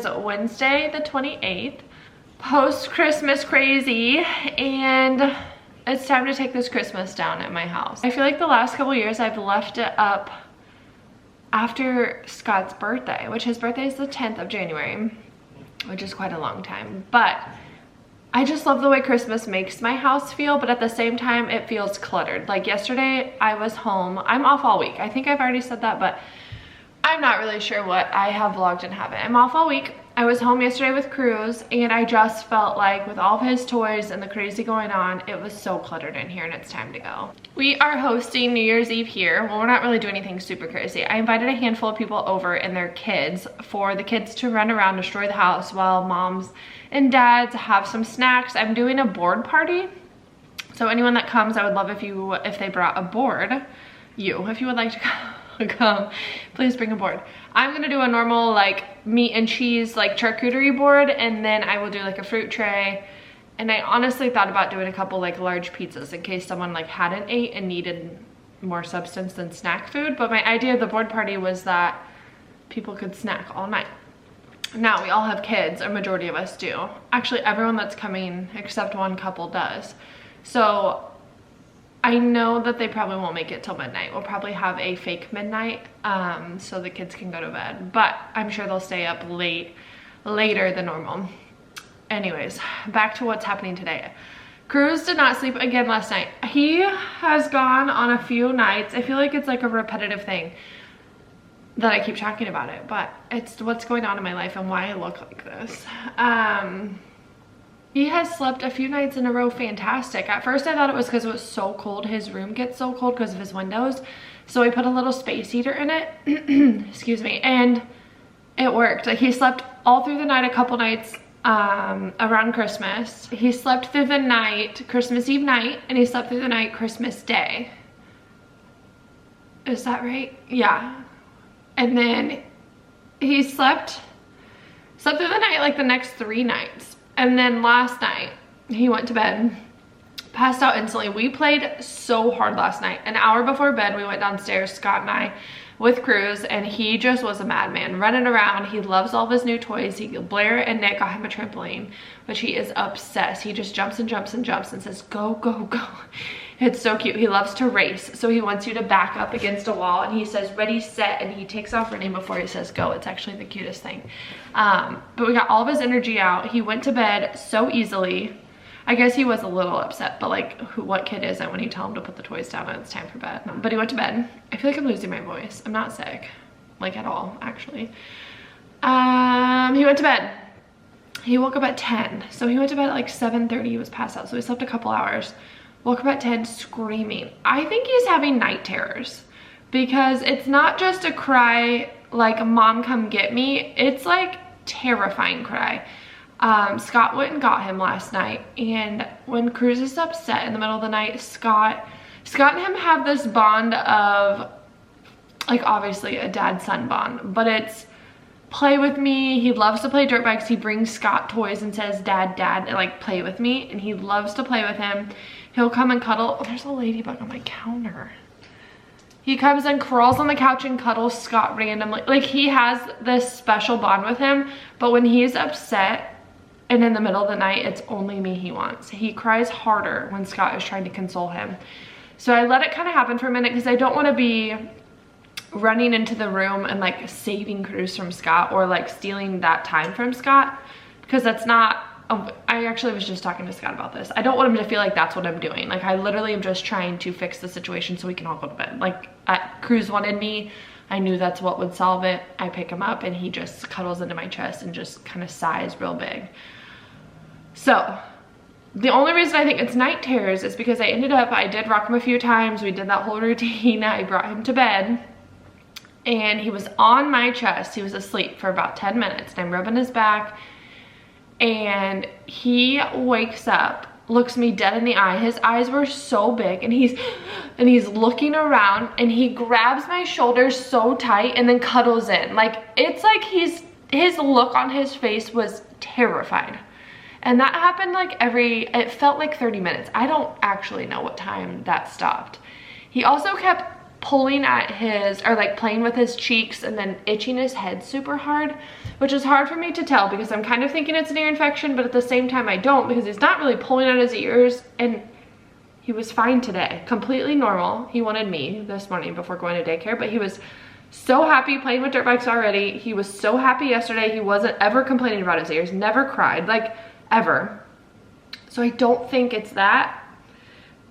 is Wednesday the 28th, post-Christmas crazy, and it's time to take this Christmas down at my house. I feel like the last couple years I've left it up after Scott's birthday, which his birthday is the 10th of January, which is quite a long time. But I just love the way Christmas makes my house feel, but at the same time, it feels cluttered. Like yesterday, I was home. I'm off all week. I think I've already said that, but I'm not really sure what I have vlogged and haven't. I'm off all week. I was home yesterday with Cruz, and I just felt like with all of his toys and the crazy going on, it was so cluttered in here, and it's time to go. We are hosting New Year's Eve here. Well, we're not really doing anything super crazy. I invited a handful of people over and their kids for the kids to run around, destroy the house while moms and dads have some snacks. I'm doing a board party. So anyone that comes, I would love if they brought a board. If you would like to come, please bring a board. I'm gonna do a normal like meat and cheese like charcuterie board, and then I will do like a fruit tray. And I honestly thought about doing a couple like large pizzas in case someone like hadn't ate and needed more substance than snack food. But my idea of the board party was that people could snack all night. Now we all have kids, a majority of us do. Actually, everyone that's coming except one couple does. So I know that they probably won't make it till midnight. We'll probably have a fake midnight so the kids can go to bed, but I'm sure they'll stay up later than normal. Anyways, back to what's happening today. Cruz did not sleep again last night. He has gone on a few nights. I feel like it's like a repetitive thing that I keep talking about it, but it's what's going on in my life and why I look like this. He has slept a few nights in a row fantastic. At first I thought it was because it was so cold. His room gets so cold because of his windows. So we put a little space heater in it, excuse me, and it worked. Like he slept all through the night a couple nights around Christmas. He slept through the night, Christmas Eve night, and he slept through the night Christmas Day. Is that right? Yeah. And then he slept through the night like the next 3 nights. And then last night, he went to bed, passed out instantly. We played so hard last night. An hour before bed, we went downstairs, Scott and I, with Cruz, and he just was a madman, running around. He loves all of his new toys. Blair and Nick got him a trampoline, which he is obsessed. He just jumps and jumps and jumps and says, go, go, go. It's so cute. He loves to race. So he wants you to back up against a wall, and he says, ready, set, and he takes off running before he says go. It's actually the cutest thing. But we got all of his energy out. He went to bed so easily. I guess he was a little upset, but like what kid isn't when you tell him to put the toys down and it's time for bed? But he went to bed. I feel like I'm losing my voice. I'm not sick, like at all, actually. He went to bed. He woke up at 10. So he went to bed at like 7:30. He was passed out. So he slept a couple hours. Woke up at 10 screaming. I think he's having night terrors because it's not just a cry like mom come get me. It's like terrifying cry. Scott went and got him last night, and when Cruz is upset in the middle of the night, Scott and him have this bond of like obviously a dad-son bond, but it's play with me. He loves to play dirt bikes. He brings Scott toys and says dad, and like play with me, and he loves to play with him. He'll come and cuddle. Oh, there's a ladybug on my counter. He comes and crawls on the couch and cuddles Scott randomly. Like he has this special bond with him, but when he's upset and in the middle of the night, it's only me he wants. He cries harder when Scott is trying to console him. So I let it kind of happen for a minute because I don't want to be running into the room and like saving Cruz from Scott or like stealing that time from Scott, because that's not, I actually was just talking to Scott about this. I don't want him to feel like that's what I'm doing. Like I literally am just trying to fix the situation so we can all go to bed. Like Cruz wanted me. I knew that's what would solve it. I pick him up and he just cuddles into my chest and just kind of sighs real big. So the only reason I think it's night terrors is because I did rock him a few times. We did that whole routine. I brought him to bed and he was on my chest. He was asleep for about 10 minutes and I'm rubbing his back, and he wakes up, looks me dead in the eye. His eyes were so big, and he's looking around, and he grabs my shoulders so tight and then cuddles in. Like it's like his look on his face was terrified. And that happened like it felt like 30 minutes. I don't actually know what time that stopped. He also kept pulling at his, or like playing with his cheeks and then itching his head super hard, which is hard for me to tell because I'm kind of thinking it's an ear infection, but at the same time I don't, because he's not really pulling at his ears. And he was fine today, completely normal. He wanted me this morning before going to daycare, but he was so happy playing with dirt bikes already. He was so happy yesterday. He wasn't ever complaining about his ears, never cried, like ever. So I don't think it's that.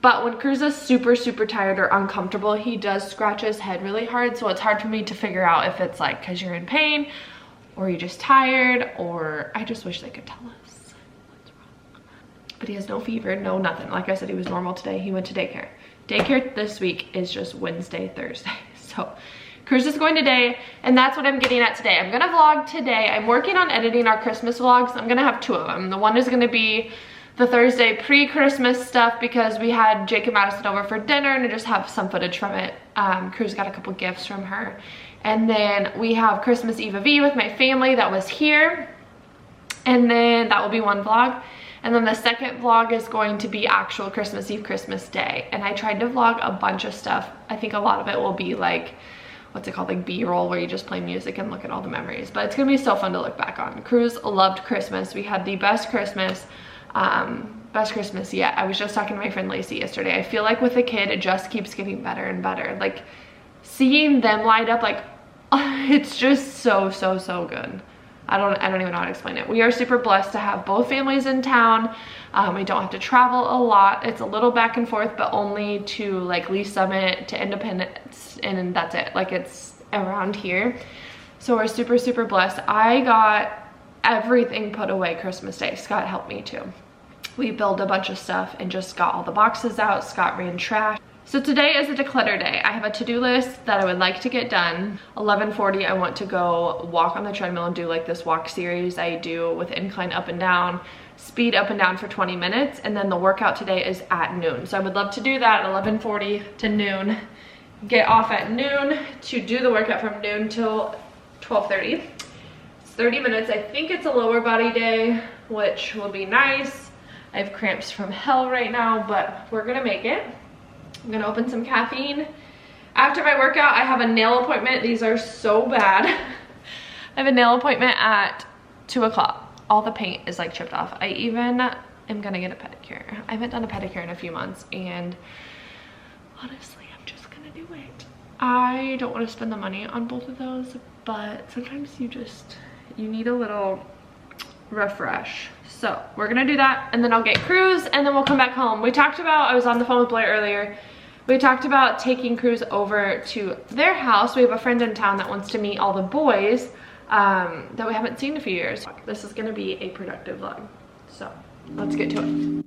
But when Cruz is super, super tired or uncomfortable, he does scratch his head really hard. So it's hard for me to figure out if it's like because you're in pain or you're just tired, or I just wish they could tell us what's wrong. But he has no fever, no nothing. Like I said, he was normal today. He went to daycare. Daycare this week is just Wednesday, Thursday. So Cruz is going today, and that's what I'm getting at today. I'm gonna vlog today. I'm working on editing our Christmas vlogs. I'm gonna have 2 of them. The one is gonna be the Thursday pre-Christmas stuff because we had Jake and Madison over for dinner, and I just have some footage from it. Cruz got a couple gifts from her. And then we have Christmas Eve with my family that was here. And then that will be one vlog. And then the second vlog is going to be actual Christmas Eve, Christmas Day. And I tried to vlog a bunch of stuff. I think a lot of it will be like, what's it called, like B-roll, where you just play music and look at all the memories. But it's gonna be so fun to look back on. Cruz loved Christmas. We had the best Christmas yet. I was just talking to my friend Lacey yesterday. I feel like with a kid, it just keeps getting better and better. Like seeing them light up, like it's just so good. I don't even know how to explain it. We are super blessed to have both families in town. We don't have to travel a lot. It's a little back and forth, but only to like Lee Summit, to Independence, and that's it. Like it's around here. So we're super blessed. I got everything put away Christmas Day. Scott helped me too. We built a bunch of stuff and just got all the boxes out. Scott ran trash. So today is a declutter day. I have a to-do list that I would like to get done. 11:40, I want to go walk on the treadmill and do like this walk series I do with incline up and down, speed up and down for 20 minutes. And then the workout today is at noon. So I would love to do that 11:40 to noon. Get off at noon to do the workout from noon till 12:30. It's 30 minutes. I think it's a lower body day, which will be nice. I have cramps from hell right now, but we're gonna make it. I'm gonna open some caffeine. After my workout, I have a nail appointment. These are so bad. I have a nail appointment at 2 o'clock. All the paint is like chipped off. I even am gonna get a pedicure. I haven't done a pedicure in a few months, and honestly, I'm just gonna do it. I don't want to spend the money on both of those, but sometimes you need a little refresh. So we're gonna do that, and then I'll get Cruz, and then we'll come back home. We talked about, I was on the phone with Blair earlier, we talked about taking Cruz over to their house. We have a friend in town that wants to meet all the boys that we haven't seen in a few years. This is gonna be a productive vlog, so let's get to it.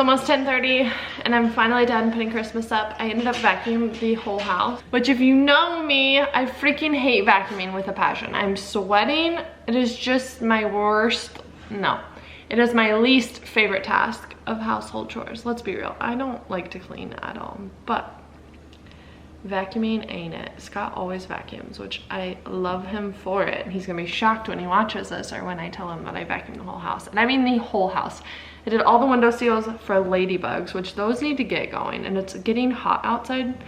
almost 10:30 and I'm finally done putting Christmas up. I ended up vacuuming the whole house, which if you know me, I freaking hate vacuuming with a passion. I'm sweating. It is just my worst, no. It is my least favorite task of household chores. Let's be real. I don't like to clean at all, but vacuuming ain't it. Scott always vacuums, which I love him for it. He's gonna be shocked when he watches this or when I tell him that I vacuumed the whole house. And I mean the whole house. I did all the window seals for ladybugs, which those need to get going. And it's getting hot outside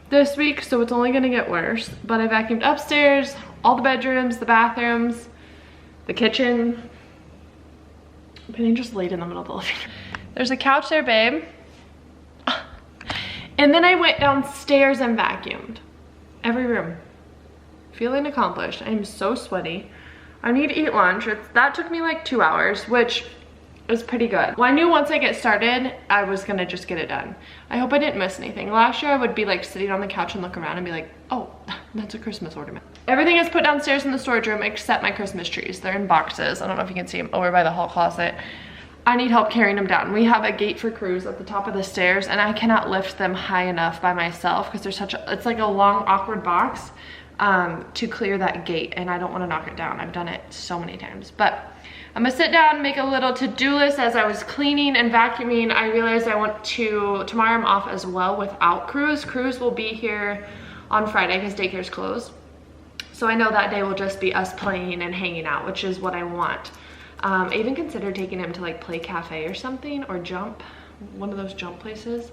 this week, so it's only gonna get worse. But I vacuumed upstairs, all the bedrooms, the bathrooms, the kitchen. Penny just laid in the middle of the living room. There's a couch there, babe. And then I went downstairs and vacuumed every room. Feeling accomplished. I'm so sweaty. I need to eat lunch. That took me like 2 hours, which is pretty good. Well, I knew once I get started, I was gonna just get it done. I hope I didn't miss anything. Last year I would be like sitting on the couch and look around and be like, oh, that's a Christmas ornament. Everything is put downstairs in the storage room except my Christmas trees. They're in boxes. I don't know if you can see them over by the hall closet. I need help carrying them down. We have a gate for Cruz at the top of the stairs and I cannot lift them high enough by myself because there's such a, it's like a long awkward box to clear that gate and I don't want to knock it down. I've done it so many times, but I'm gonna sit down and make a little to-do list. As I was cleaning and vacuuming, I realized I want to, tomorrow I'm off as well without Cruz. Cruz will be here on Friday because daycare's closed. So I know that day will just be us playing and hanging out, which is what I want. I even considered taking him to like Play Cafe or something, or Jump, one of those jump places.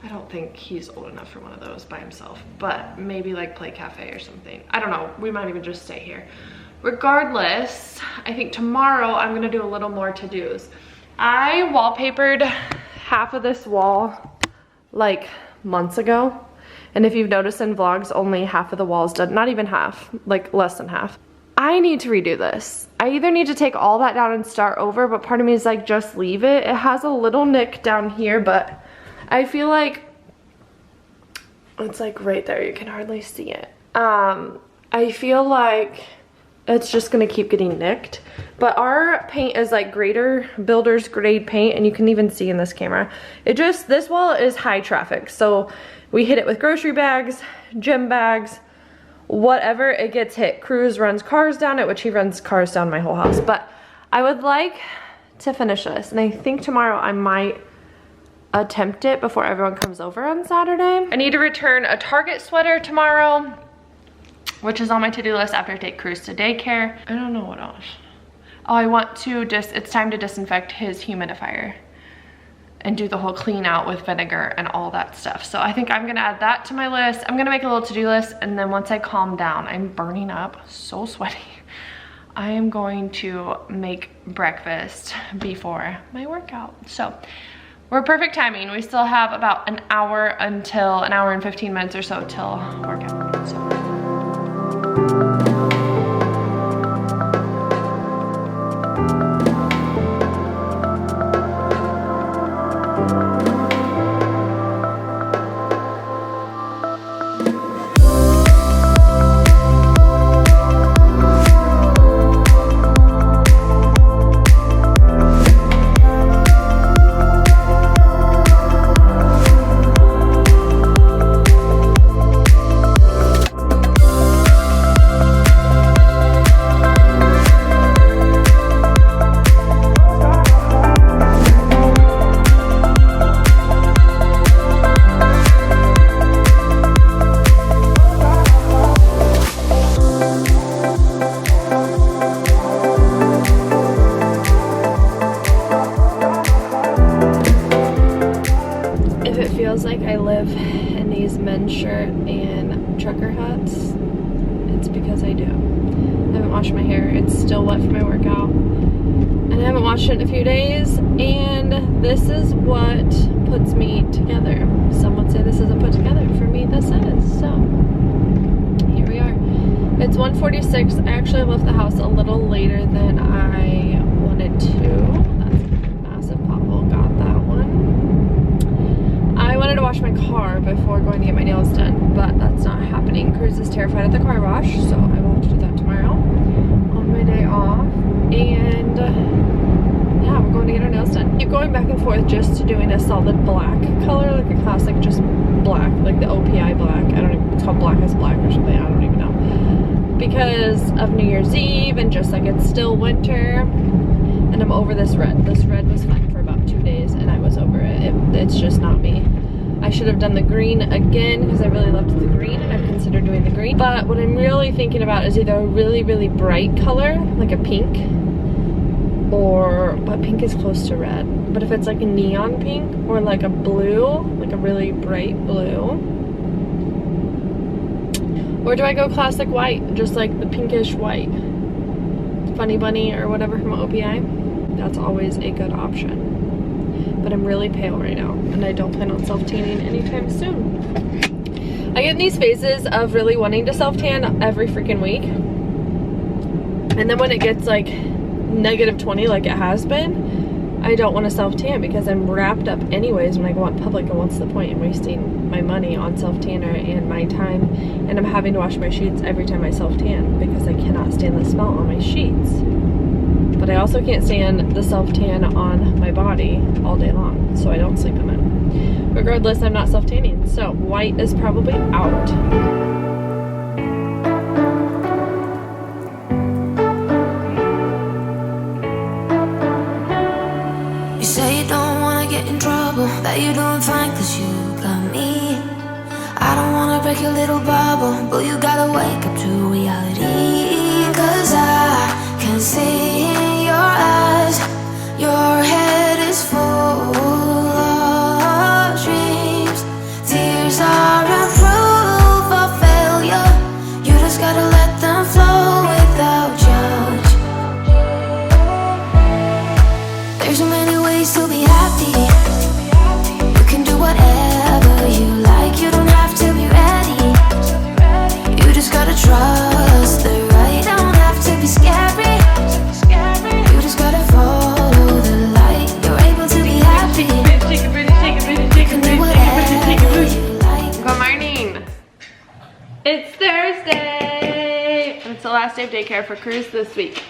I don't think he's old enough for one of those by himself, but maybe like Play Cafe or something. I don't know, we might even just stay here. Regardless, I think tomorrow I'm gonna do a little more to-dos. I wallpapered half of this wall like months ago. And if you've noticed in vlogs, only half of the wall is done, not even half, like less than half. I need to redo this. I either need to take all that down and start over, but part of me is like, just leave it. It has a little nick down here, but I feel like it's like right there. You can hardly see it. I feel like it's just gonna keep getting nicked. But our paint is like greater builder's grade paint, and you can even see in this camera. This wall is high traffic. So we hit it with grocery bags, gym bags, whatever, it gets hit. Cruz runs cars down it, which he runs cars down my whole house. But I would like to finish this, and I think tomorrow I might attempt it before everyone comes over on Saturday. I need to return a Target sweater tomorrow, which is on my to-do list after I take Cruz to daycare. I don't know what else. Oh, I want to it's time to disinfect his humidifier and do the whole clean out with vinegar and all that stuff. So I think I'm gonna add that to my list. I'm gonna make a little to-do list, and then once I calm down, I'm burning up, so sweaty. I am going to make breakfast before my workout. So we're perfect timing. We still have about an hour and 15 minutes or so till workout. So. Like I live in these men's shirt and trucker hats, it's because I do. I haven't washed my hair. It's still wet from my workout, and I haven't washed it in a few days, and this is what puts me together. Some would say this isn't put together. For me, this is. So here we are. It's 1:46. I actually left the house a little later than I wanted to. That's a massive pothole. Got that one. I wanted to wash my car before going to get my nails done, but that's not happening. Cruz is terrified of the car wash, so I will have to do that tomorrow on my day off. And yeah, we're we're going to get our nails done. Keep going back and forth just to doing a solid black color, like a classic just black, like the OPI black. I don't even, it's called black as black or something, I don't even know. Because of New Year's Eve and just like it's still winter and I'm over this red. This red was fine for about 2 days and I was over it. It's just not me. I should have done the green again because I really loved the green and I've considered doing the green. But what I'm really thinking about is either a really, really bright color, like a pink, or, but pink is close to red. But if it's like a neon pink or like a blue, like a really bright blue. Or do I go classic white, just like the pinkish white? Funny Bunny or whatever from OPI. That's always a good option. But I'm really pale right now and I don't plan on self-tanning anytime soon. I get in these phases of really wanting to self-tan every freaking week. And then when it gets like -20 like it has been, I don't want to self-tan because I'm wrapped up anyways when I go out in public, and what's the point in wasting my money on self-tanner and my time, and I'm having to wash my sheets every time I self-tan because I cannot stand the smell on my sheets. But I also can't stand the self-tan on my body all day long, so I don't sleep in it. Regardless, I'm not self-tanning, so white is probably out. You say you don't wanna get in trouble, that you're doing fine cause you got me. I don't wanna break your little bubble, but you gotta wake up to reality. Cause I can see in your eyes, your head is full of dreams. Tears are a proof of failure, you just gotta let them flow without judge. There's so many ways to be happy, you can do whatever you like, you don't have to be ready, you just gotta trust the right, don't have to be scary, you just gotta follow the light, you're able to be happy, you can do whatever you like. Good morning. It's Thursday and it's the last day of daycare for Cruz this week.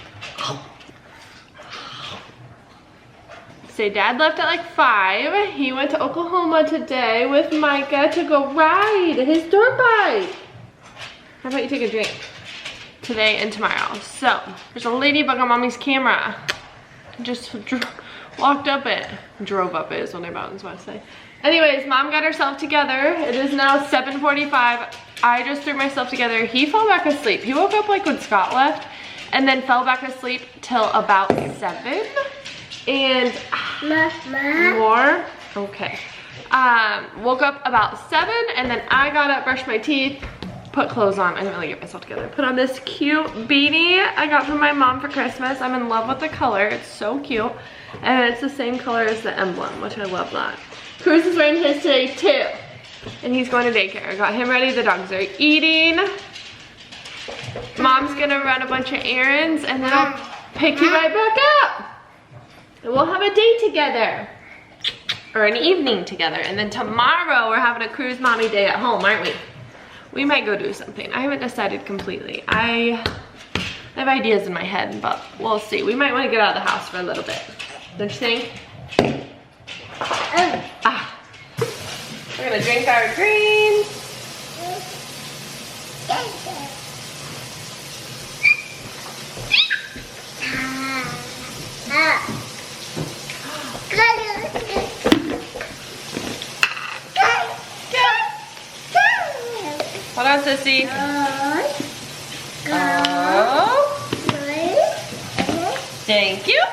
So Dad left at like 5. He went to Oklahoma today with Micah to go ride his dirt bike. How about you take a drink today and tomorrow? So there's a ladybug on Mommy's camera. Just walked up it. Drove up it is what I was about to say. Anyways, Mom got herself together. It is now 7:45. I just threw myself together. He fell back asleep. He woke up like when Scott left and then fell back asleep till about 7. And more, okay. Woke up about 7 and then I got up, brushed my teeth, put clothes on. I didn't really get myself together. Put on this cute beanie I got from my mom for Christmas. I'm in love with the color. It's so cute. And it's the same color as the emblem, which I love that. Cruz is wearing his today too. And he's going to daycare. I got him ready. The dogs are eating. Mom's gonna run a bunch of errands and then I'll pick you right back up. And we'll have a day together. Or an evening together. And then tomorrow we're having a Cruz Mommy day at home, aren't we? We might go do something. I haven't decided completely. I have ideas in my head, but we'll see. We might want to get out of the house for a little bit. Don't you think? We're gonna drink our greens. Hold on, Sissy. Oh. Thank you.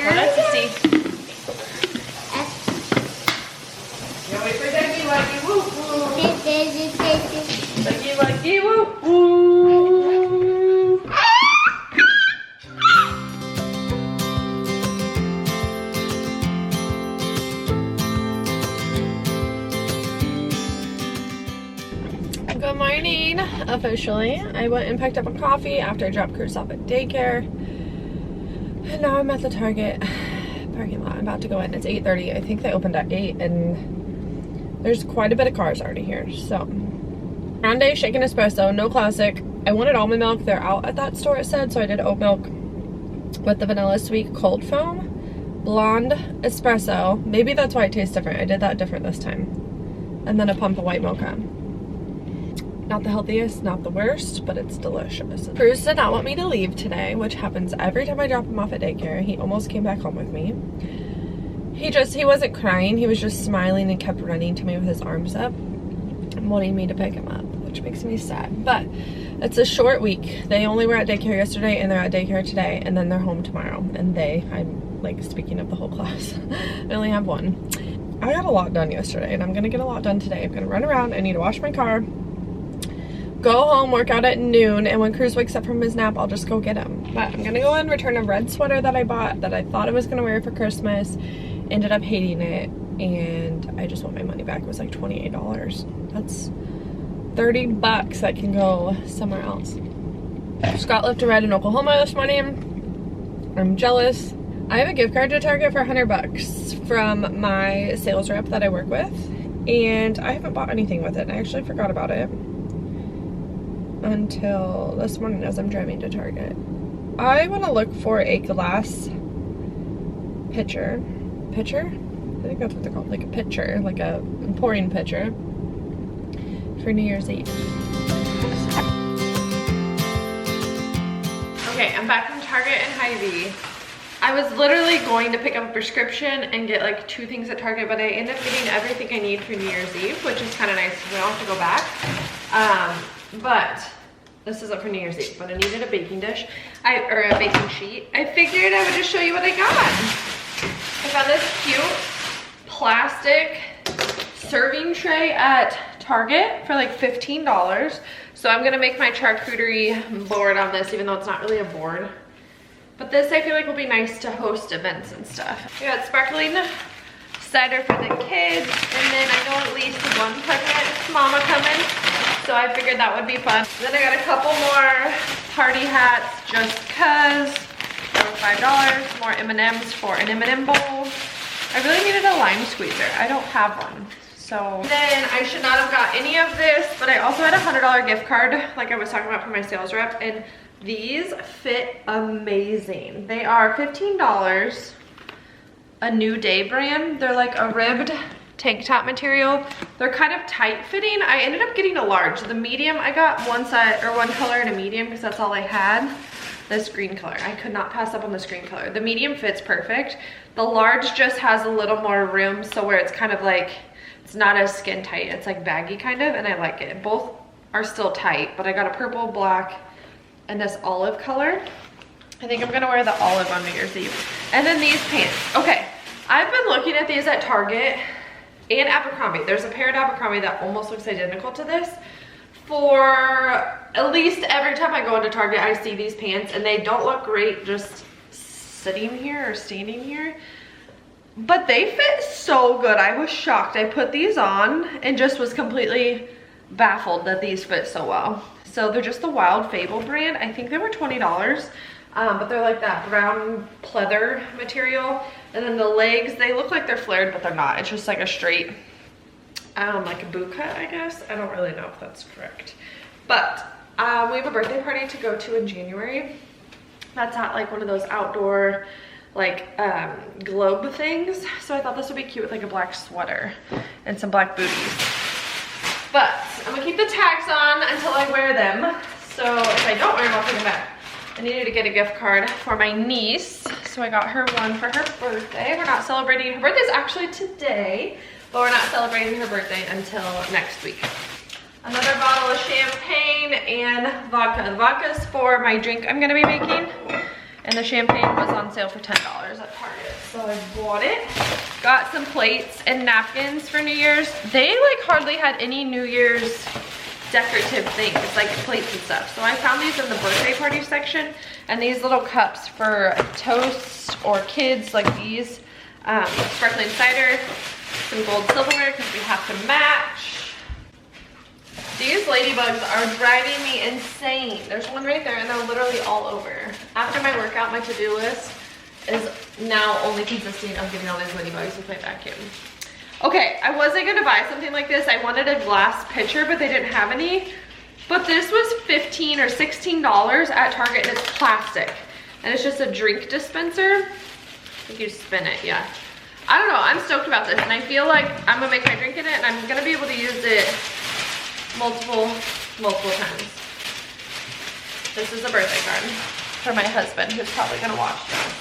Hold on, Sissy. Now wait for Ducky Lucky Woo Woo. Ducky Lucky Woo Woo. Good morning, officially. I went and picked up a coffee after I dropped Cruz off at daycare. And now I'm at the Target parking lot. I'm about to go in. It's 8:30. I think they opened at 8 and there's quite a bit of cars already here. So, grande shaken espresso, no classic, I wanted almond milk. They're out at that store, it said, so I did oat milk with the vanilla sweet cold foam, blonde espresso. Maybe that's why it tastes different. I did that different this time. And then a pump of white mocha. Not the healthiest, not the worst, but it's delicious. Cruz did not want me to leave today, which happens every time I drop him off at daycare. He almost came back home with me. He wasn't crying. He was just smiling and kept running to me with his arms up, wanting me to pick him up, which makes me sad. But it's a short week. They only were at daycare yesterday and they're at daycare today, and then they're home tomorrow. And I'm like speaking of the whole class. I only have one. I got a lot done yesterday and I'm gonna get a lot done today. I'm gonna run around. I need to wash my car, go home, work out at noon, and when Cruz wakes up from his nap, I'll just go get him. But I'm gonna go and return a red sweater that I bought that I thought I was gonna wear for Christmas. Ended up hating it, and I just want my money back. It was like $28. That's 30 bucks that can go somewhere else. Scott left a red in Oklahoma this morning. I'm jealous. I have a gift card to Target for 100 bucks from my sales rep that I work with, and I haven't bought anything with it. I actually forgot about it until this morning as I'm driving to Target. I want to look for a glass pitcher. I think that's what they're called, like a pitcher, like a pouring pitcher for New Year's Eve. Okay, I'm back from Target and Hy-Vee. I was literally going to pick up a prescription and get like 2 things at Target, but I ended up getting everything I need for New Year's Eve, which is kind of nice. We don't have to go back. But this isn't for New Year's Eve, but I needed a baking dish, or a baking sheet. I figured I would just show you what I got. I found this cute plastic serving tray at Target for like $15. So I'm gonna make my charcuterie board on this, even though it's not really a board. But this I feel like will be nice to host events and stuff. We got sparkling cider for the kids, and then I know at least one pregnant mama coming, so I figured that would be fun. Then I got a couple more party hats just cause. $5, more M&Ms for an M&M bowl. I really needed a lime squeezer. I don't have one. So then I should not have got any of this, but I also had a $100 gift card like I was talking about for my sales rep, and these fit amazing. They are $15, a New Day brand. They're like a ribbed tank top material. They're kind of tight fitting. I ended up getting a large. The medium, I got one color in a medium because that's all I had. This green color. I could not pass up on this green color. The medium fits perfect. The large just has a little more room, so where it's kind of like, it's not as skin tight. It's like baggy kind of, and I like it. Both are still tight, but I got a purple, black, and this olive color. I think I'm gonna wear the olive on New Year's Eve. And then these pants. Okay, I've been looking at these at Target and Abercrombie. There's a pair at Abercrombie that almost looks identical to this. For at least every time I go into Target, I see these pants, and they don't look great just sitting here or standing here, but they fit so good. I was shocked. I put these on and just was completely baffled that these fit so well. So they're just the Wild Fable brand. I think they were $20, but they're like that brown pleather material. And then the legs, they look like they're flared, but they're not. It's just like a straight, like a boot cut, I guess. I don't really know if that's correct. But we have a birthday party to go to in January. That's at like one of those outdoor like globe things. So I thought this would be cute with like a black sweater and some black booties. But I'm gonna keep the tags on until I wear them. So if I don't wear them, I'll take them back. I needed to get a gift card for my niece. So I got her one for her birthday. We're not celebrating, her birthday's actually today, but we're not celebrating her birthday until next week. Another bottle of champagne and vodka. The vodka's for my drink I'm gonna be making, and the champagne was on sale for $10 at Target, so I bought it. Got some plates and napkins for New Year's. They like hardly had any New Year's decorative things, like plates and stuff. So I found these in the birthday party section, and these little cups for toasts or kids, like these, sparkling cider, some gold silverware because we have to match. These ladybugs are driving me insane. There's one right there, and they're literally all over. After my workout, my to-do list is now only consisting of getting all these ladybugs with my vacuum. Okay, I wasn't gonna buy something like this. I wanted a glass pitcher, but they didn't have any. But this was $15 or $16 at Target, and it's plastic. And it's just a drink dispenser. I think you spin it, yeah. I don't know, I'm stoked about this, and I feel like I'm gonna make my drink in it, and I'm gonna be able to use it multiple times. This is a birthday card for my husband, who's probably gonna watch this.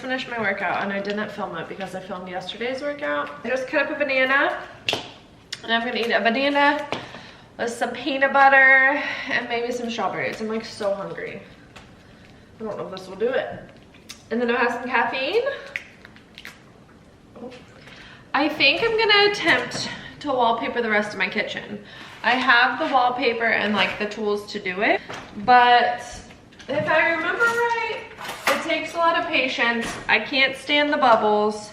Finished my workout, and I didn't film it because I filmed yesterday's workout. I just cut up a banana, and I'm gonna eat a banana with some peanut butter and maybe some strawberries. I'm like so hungry. I don't know if this will do it. And then I'll have some caffeine. Oh. I think I'm gonna attempt to wallpaper the rest of my kitchen. I have the wallpaper and like the tools to do it, but if I remember right, it takes a lot of patience. I can't stand the bubbles,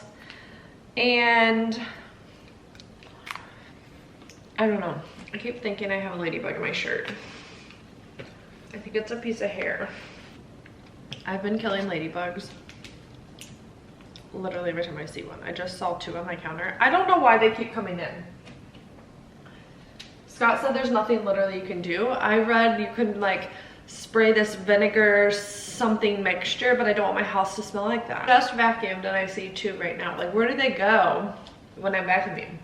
and I don't know. I keep thinking I have a ladybug in my shirt. I think it's a piece of hair. I've been killing ladybugs literally every time I see one. I just saw 2 on my counter. I don't know why they keep coming in. Scott said there's nothing literally you can do. I read you can like spray this vinegar something mixture, but I don't want my house to smell like that. Just vacuumed, and I see 2 right now. Like, where do they go when I'm vacuuming?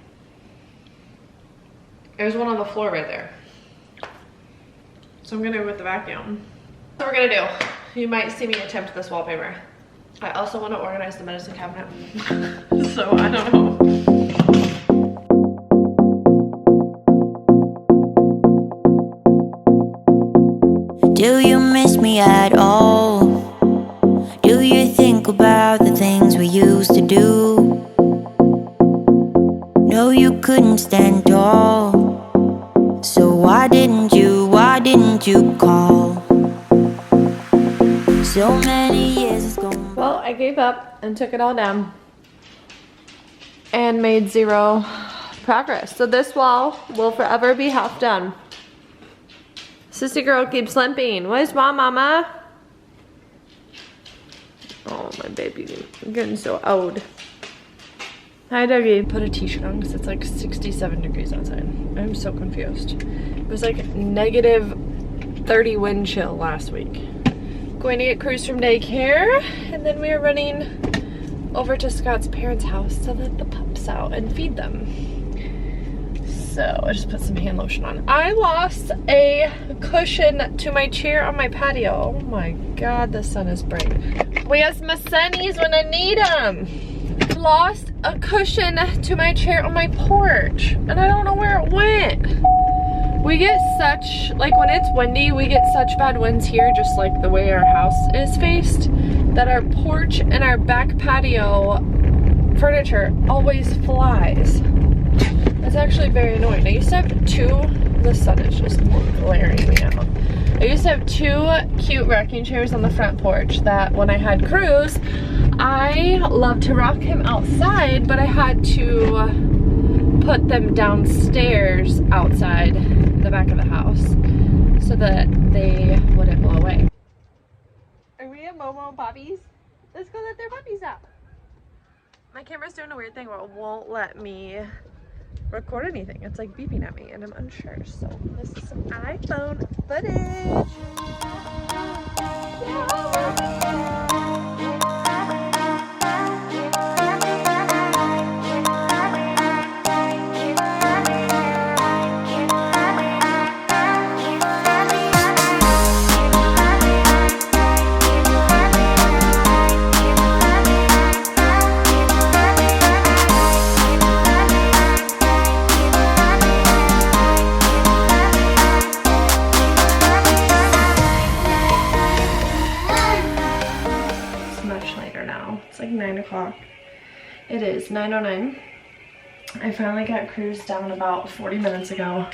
There's one on the floor right there. So I'm gonna go with the vacuum. So we're gonna do, you might see me attempt this wallpaper. I also want to organize the medicine cabinet. So I don't know. Do you miss me at all? Do you think about the things we used to do? No, you couldn't stand tall. So why didn't you call? So many years has gone. Well, I gave up and took it all down and made 0 progress. So this wall will forever be half done. Sissy girl keeps limping. Where's mama? Oh, my baby. I'm getting so old. Hi, Dougie. Put a t-shirt on because it's like 67 degrees outside. I'm so confused. It was like negative 30 wind chill last week. Going to get Cruz from daycare, and then we are running over to Scott's parents' house to let the pups out and feed them. So I just put some hand lotion on. I lost a cushion to my chair on my patio. Oh my God, the sun is bright. Where's my sunnies when I need them? Lost a cushion to my chair on my porch, and I don't know where it went. We get such, like when it's windy, we get such bad winds here, just like the way our house is faced, that our porch and our back patio furniture always flies. It's actually very annoying. I used to have 2, the sun is just glaring me out. I used to have 2 cute rocking chairs on the front porch that when I had Cruz, I loved to rock him outside, but I had to put them downstairs outside the back of the house so that they wouldn't blow away. Are we at Momo puppies? Let's go let their puppies out. My camera's doing a weird thing where it won't let me record anything. It's like beeping at me and I'm unsure. So this is some iPhone footage. It's like 9 o'clock. It is 9:09. I finally got Cruz down about 40 minutes ago.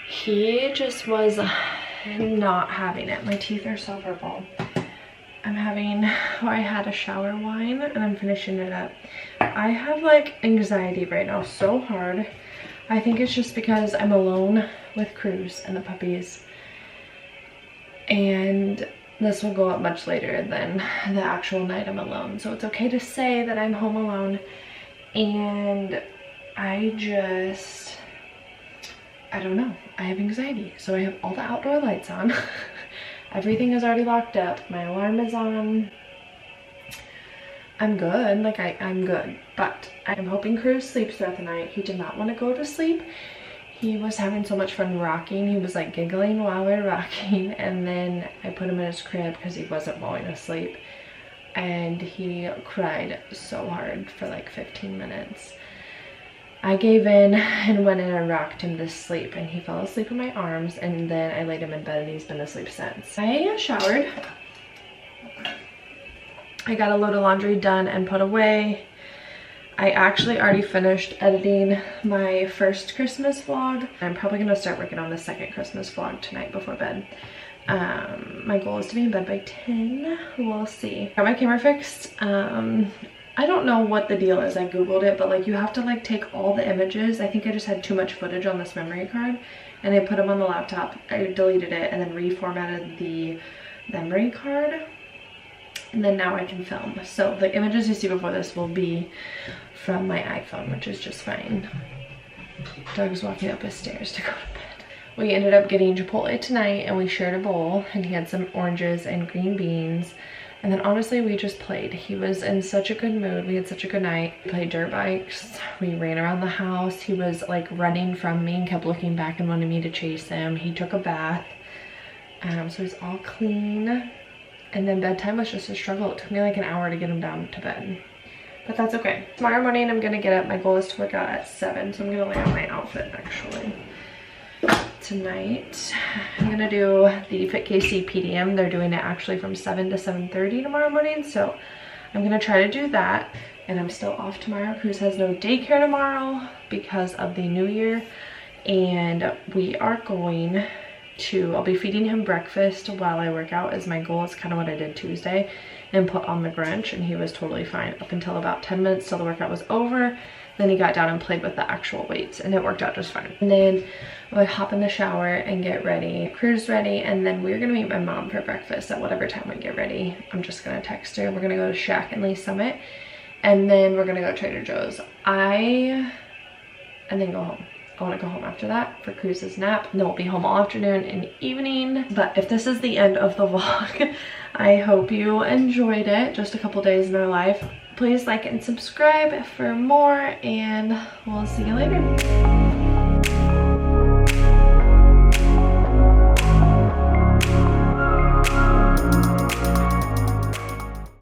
He just was not having it. My teeth are so purple. I had a shower wine and I'm finishing it up. I have like anxiety right now so hard. I think it's just because I'm alone with Cruz and the puppies. And this will go up much later than the actual night I'm alone. So it's okay to say that I'm home alone. And I don't know. I have anxiety. So I have all the outdoor lights on. Everything is already locked up. My alarm is on. I'm good. Like, I'm good. But I'm hoping Cruz sleeps throughout the night. He did not want to go to sleep. He was having so much fun rocking. He was like giggling while we were rocking. And then I put him in his crib because he wasn't falling asleep. And he cried so hard for like 15 minutes. I gave in and went in and rocked him to sleep, and he fell asleep in my arms, and then I laid him in bed and he's been asleep since. I showered. I got a load of laundry done and put away. I actually already finished editing my first Christmas vlog. I'm probably gonna start working on the second Christmas vlog tonight before bed. My goal is to be in bed by 10. We'll see. Got my camera fixed. I don't know what the deal is. I googled it, but like you have to like take all the images. I think I just had too much footage on this memory card, and I put them on the laptop. I deleted it and then reformatted the memory card, and then now I can film. So the images you see before this will be from my iPhone, which is just fine. Doug's walking up his stairs to go to bed. We ended up getting Chipotle tonight, and we shared a bowl, and he had some oranges and green beans. And then honestly, we just played. He was in such a good mood. We had such a good night. We played dirt bikes. We ran around the house. He was like running from me and kept looking back and wanted me to chase him. He took a bath. So he's all clean. And then bedtime was just a struggle. It took me like an hour to get him down to bed. But that's okay. Tomorrow morning, I'm gonna get up. My goal is to work out at 7. So I'm gonna lay out my outfit actually. Tonight I'm gonna do the fitKC PDM. They're doing it actually from 7 to 7:30 tomorrow morning, so I'm gonna try to do that. And I'm still off tomorrow. Cruz has no daycare tomorrow because of the new year, and we are going to, I'll be feeding him breakfast while I work out is my goal. It's kind of what I did Tuesday, and put on the Grinch, and he was totally fine up until about 10 minutes till the workout was over. Then he got down and played with the actual weights, and it worked out just fine. And then I would hop in the shower and get ready. Cruz ready, and then we're gonna meet my mom for breakfast at whatever time we get ready. I'm just gonna text her. We're gonna go to Shack and Lee Summit, and then we're gonna go to Trader Joe's. And then go home. I want to go home after that for Cruz's nap, and then we'll be home all afternoon and evening. But if this is the end of the vlog, I hope you enjoyed it. Just a couple days in our life. Please like and subscribe for more, and we'll see you later.